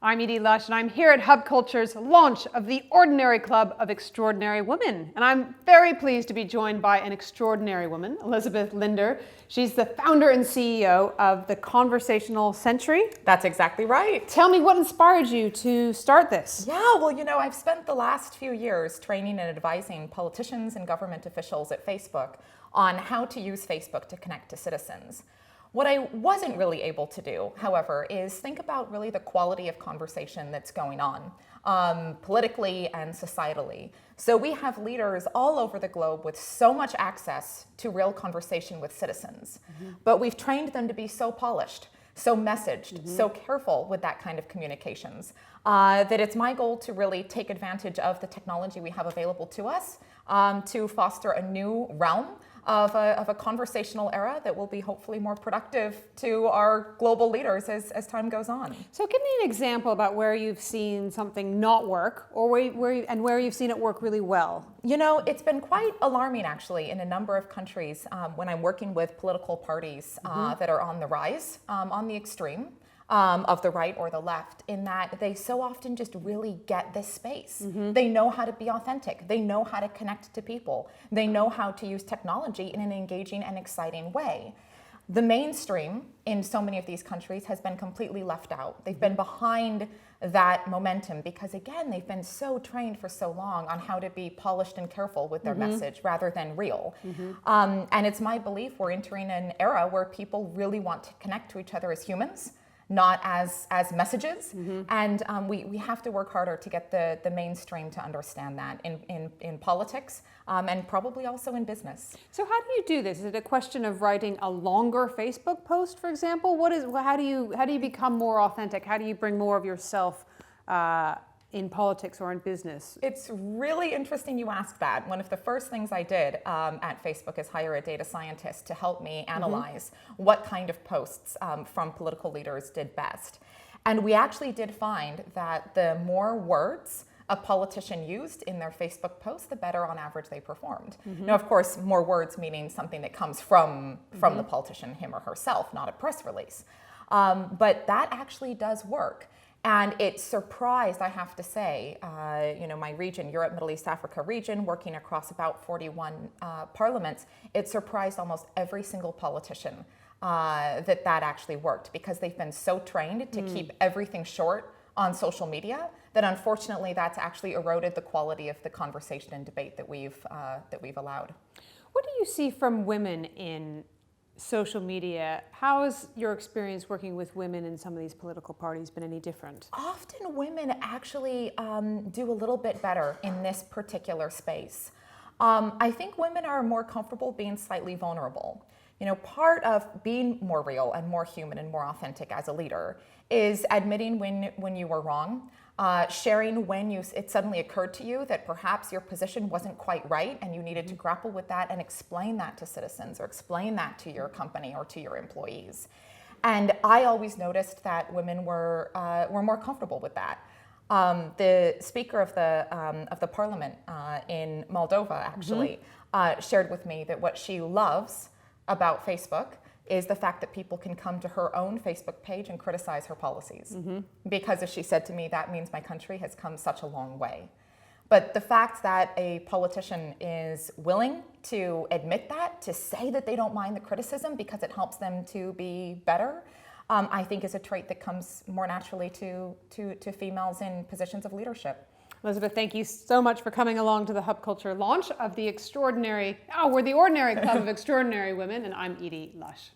I'm Edie Lush, and I'm here at Hub Culture's launch of the Ordinary Club of Extraordinary Women. And I'm very pleased to be joined by an extraordinary woman, Elizabeth Linder. She's the founder and CEO of the Conversational Century. That's exactly right. Tell me what inspired you to start this? Yeah, well, I've spent the last few years training and advising politicians and government officials at Facebook on how to use Facebook to connect to citizens. What I wasn't really able to do, however, is think about really the quality of conversation that's going on politically and societally. So we have leaders all over the globe with so much access to real conversation with citizens, but we've trained them to be so polished, so messaged, so careful with that kind of communications, that it's my goal to really take advantage of the technology we have available to us to foster a new realm of a conversational era that will be hopefully more productive to our global leaders as time goes on. So give me an example about where you've seen something not work, or where you've seen it work really well. It's been quite alarming actually in a number of countries when I'm working with political parties that are on the rise, on the extreme. Of the right or the left, in that they so often just really get this space. They know how to be authentic. They know how to connect to people. They know how to use technology in an engaging and exciting way. The mainstream in so many of these countries has been completely left out. They've been behind that momentum because, again, they've been so trained for so long on how to be polished and careful with their message rather than real. And it's my belief we're entering an era where people really want to connect to each other as humans, not as messages, and we have to work harder to get the mainstream to understand that in politics and probably also in business. So how do you do this? Is it a question of writing a longer Facebook post, for example? How do you become more authentic? How do you bring more of yourself in politics or in business? It's really interesting you ask that. One of the first things I did at Facebook is hire a data scientist to help me analyze what kind of posts from political leaders did best. And we actually did find that the more words a politician used in their Facebook posts, the better on average they performed. Now, of course, more words meaning something that comes from the politician, him or herself, not a press release. But that actually does work. And it surprised, I have to say, my region, Europe, Middle East, Africa region, working across about 41 parliaments, it surprised almost every single politician that actually worked, because they've been so trained to keep everything short on social media that unfortunately that's actually eroded the quality of the conversation and debate that we've allowed. What do you see from women in social media? How has your experience working with women in some of these political parties been any different? Often women actually do a little bit better in this particular space. I think women are more comfortable being slightly vulnerable. Part of being more real and more human and more authentic as a leader is admitting when you were wrong, sharing when it suddenly occurred to you that perhaps your position wasn't quite right and you needed to grapple with that and explain that to citizens or explain that to your company or to your employees. And I always noticed that women were more comfortable with that. The speaker of the parliament in Moldova actually shared with me that what she loves about Facebook is the fact that people can come to her own Facebook page and criticize her policies. Because, as she said to me, that means my country has come such a long way. But the fact that a politician is willing to admit that, to say that they don't mind the criticism because it helps them to be better, I think is a trait that comes more naturally to females in positions of leadership. Elizabeth, thank you so much for coming along to the Hub Culture launch of the Ordinary Club of Extraordinary Women, and I'm Edie Lush.